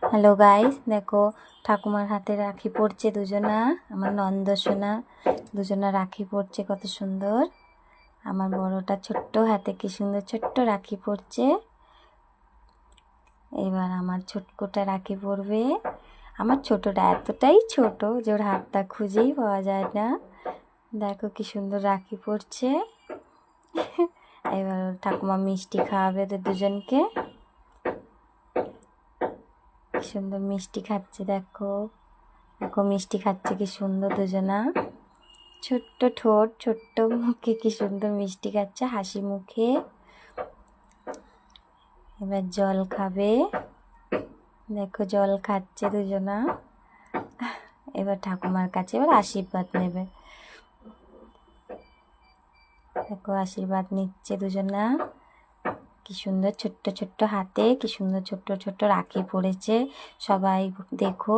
Hello guys, দেখো ঠাকুমার হাতে রাখি পড়ছে দুজনা। আমার নন্দসোনা দুজনা রাখি পড়ছে, কত সুন্দর। আমার বড়টা ছোট্ট হাতে কি সুন্দর ছোট্ট রাখি পড়ছে। এবার আমার ছোট্টটা রাখি পড়বে। আমার ছোটটা এতটাই ছোট যে ওর হাতটা খুঁজেই পাওয়া যায় না। দেখো কি সুন্দর রাখি পড়ছে। এবার ওর ঠাকুমা মিষ্টি খাওয়াবে ওদের দুজনকে। কি সুন্দর মিষ্টি খাচ্ছে, দেখো দেখো মিষ্টি খাচ্ছে কি সুন্দর দুজনা। ছোট্ট ঠোঁট ছোট্ট মুখে কি সুন্দর মিষ্টি খাচ্ছে হাসি মুখে। এবার জল খাবে, দেখো জল খাচ্ছে দুজনা। এবার ঠাকুমার কাছে এবার আশীর্বাদ নেবে। দেখো আশীর্বাদ নিচ্ছে দুজনা। কি সুন্দর ছোট্ট ছোট্ট হাতে কি সুন্দর ছোট্ট ছোট্ট রাখি পড়েছে। সবাই দেখো